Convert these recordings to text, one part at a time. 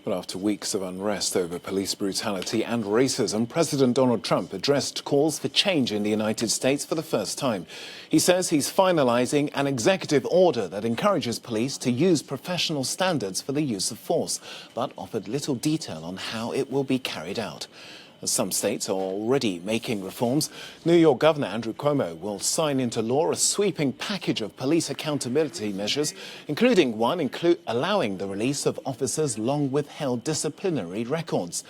Well, after weeks of unrest over police brutality and racism, President Donald Trump addressed calls for change in the United States for the first time. He says he's finalizing an executive order that encourages police to use professional standards for the use of force, but offered little detail on how it will be carried out. As some states are already making reforms, New York Governor Andrew Cuomo will sign into law a sweeping package of police accountability measures, including one allowing the release of officers' long withheld disciplinary records.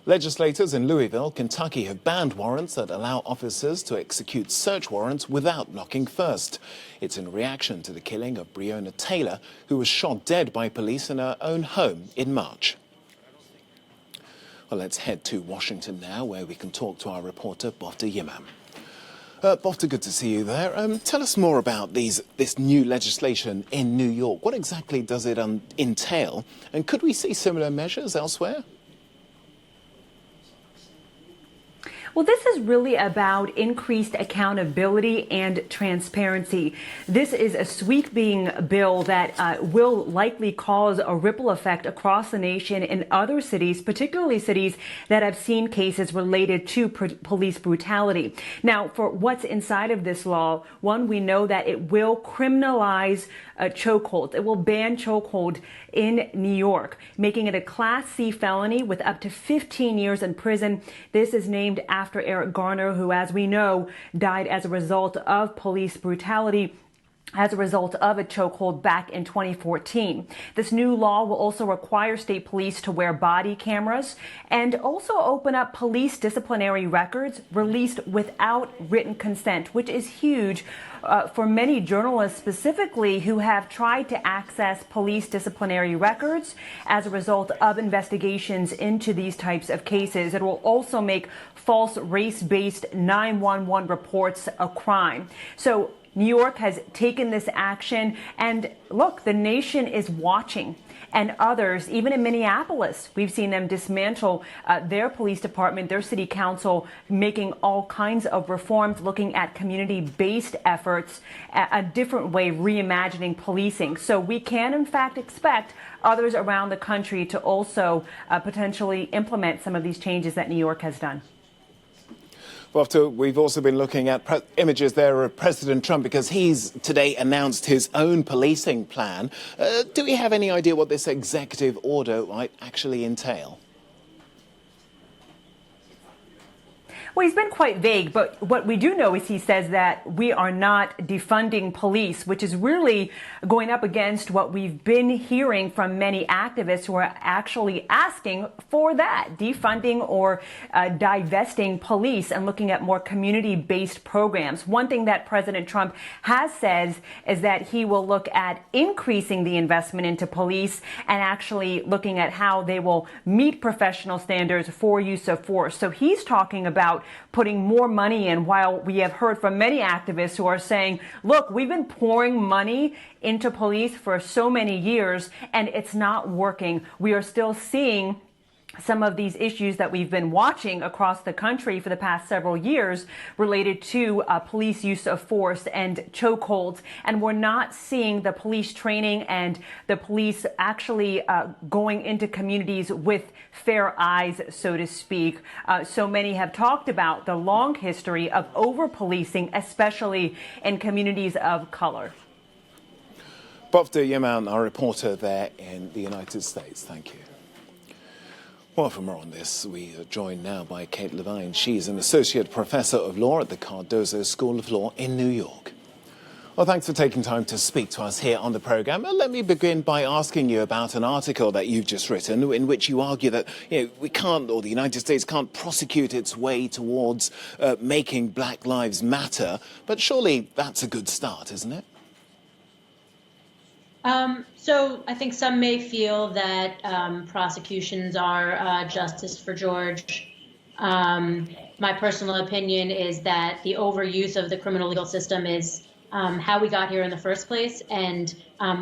Legislators in Louisville, Kentucky have banned warrants that allow officers to execute search warrants without knocking first. It's in reaction to the killing of Breonna Taylor, who was shot dead by police in her own home in March. Well, let's head to Washington now, where we can talk to our reporter, Bofta Yimam. Bofta, good to see you there. Tell us more about this new legislation in New York. What exactly does it entail? And could we see similar measures elsewhere? Well, this is really about increased accountability and transparency. This is a sweeping bill that will likely cause a ripple effect across the nation in other cities, particularly cities that have seen cases related to police brutality. Now, for what's inside of this law, one, we know that it will criminalize chokehold. It will ban chokehold in New York, making it a Class C felony with up to 15 years in prison. This is named after Eric Garner, who, as we know, died as a result of police brutality as a result of a chokehold back in 2014. This new law will also require state police to wear body cameras and also open up police disciplinary records released without written consent, which is huge for many journalists specifically who have tried to access police disciplinary records as a result of investigations into these types of cases. It will also make false race-based 911 reports a crime. So New York has taken this action, and look, the nation is watching. And others, even in Minneapolis, we've seen them dismantle their police department, their city council, making all kinds of reforms, looking at community-based efforts, a different way reimagining policing. So we can, in fact, expect others around the country to also potentially implement some of these changes that New York has done. Bofta, we've also been looking at images there of President Trump because he's today announced his own policing plan. Do we have any idea what this executive order might actually entail? Well, he's been quite vague, but what we do know is he says that we are not defunding police, which is really going up against what we've been hearing from many activists who are actually asking for that, defunding or divesting police and looking at more community-based programs. One thing that President Trump has said is that he will look at increasing the investment into police and actually looking at how they will meet professional standards for use of force. So he's talking about putting more money in, while we have heard from many activists who are saying, look, we've been pouring money into police for so many years and it's not working. We are still seeing some of these issues that we've been watching across the country for the past several years related to police use of force and chokeholds. And we're not seeing the police training and the police actually going into communities with fair eyes, so to speak. So many have talked about the long history of over-policing, especially in communities of color. Bofta Yimam, our reporter there in the United States. Thank you. Well, for more on this, we are joined now by Kate Levine. She's an associate professor of law at the Cardozo School of Law in New York. Well, thanks for taking time to speak to us here on the programme. Let me begin by asking you about an article that you've just written in which you argue that we can't, or the United States can't prosecute its way towards making Black Lives Matter. But surely that's a good start, isn't it? So I think some may feel that prosecutions are justice for George. My personal opinion is that the overuse of the criminal legal system is how we got here in the first place, and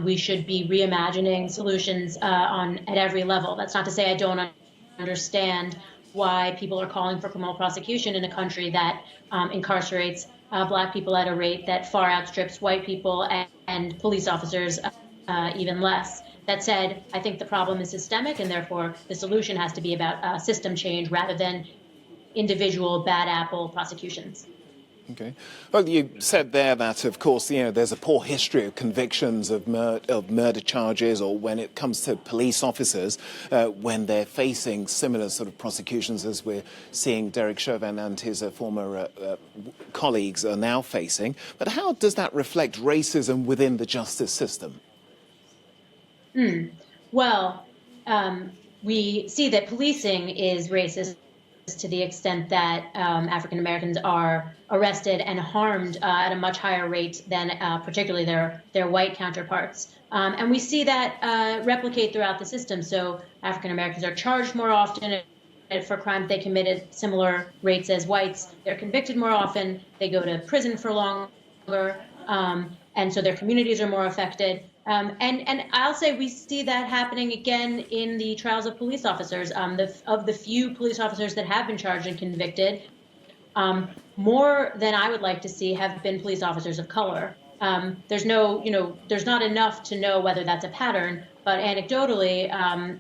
we should be reimagining solutions at every level. That's not to say I don't understand why people are calling for criminal prosecution in a country that incarcerates Black people at a rate that far outstrips white people and police officers even less. That said, I think the problem is systemic, and therefore the solution has to be about system change rather than individual bad apple prosecutions. Okay. Well, you said there that, of course, there's a poor history of convictions of murder charges, or when it comes to police officers, when they're facing similar sort of prosecutions as we're seeing Derek Chauvin and his former colleagues are now facing. But how does that reflect racism within the justice system? Well, we see that policing is racist to the extent that African Americans are arrested and harmed at a much higher rate than particularly their white counterparts. And we see that replicate throughout the system. So African Americans are charged more often for crimes they committed, similar rates as whites. They're convicted more often. They go to prison for longer. And so their communities are more affected. And I'll say we see that happening again in the trials of police officers. Of the few police officers that have been charged and convicted, more than I would like to see have been police officers of color. There's not enough to know whether that's a pattern, but anecdotally,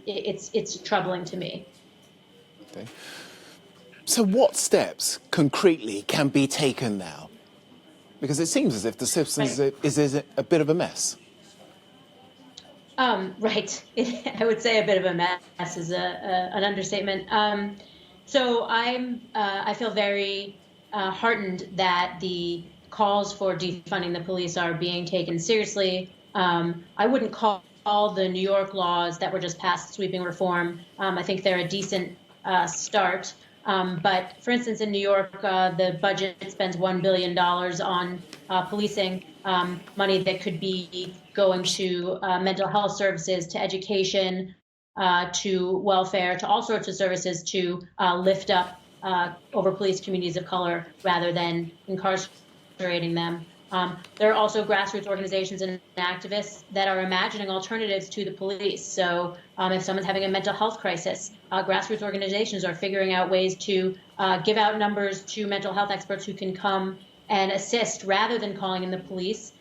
it's troubling to me. Okay. So what steps concretely can be taken now? Because it seems as if the system is a bit of a mess. Right. I would say a bit of a mess is an understatement. So I feel very heartened that the calls for defunding the police are being taken seriously. I wouldn't call the New York laws that were just passed sweeping reform. I think they're a decent start. But for instance, in New York, the budget spends $1 billion on policing, money that could be going to mental health services, to education, to welfare, to all sorts of services to lift up over-policed communities of color rather than incarcerating them. There are also grassroots organizations and activists that are imagining alternatives to the police. So if someone's having a mental health crisis, grassroots organizations are figuring out ways to give out numbers to mental health experts who can come and assist rather than calling in the police,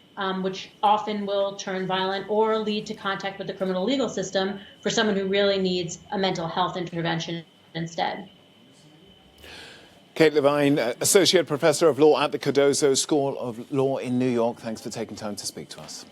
which often will turn violent or lead to contact with the criminal legal system for someone who really needs a mental health intervention instead. Kate Levine, Associate Professor of Law at the Cardozo School of Law in New York, thanks for taking time to speak to us.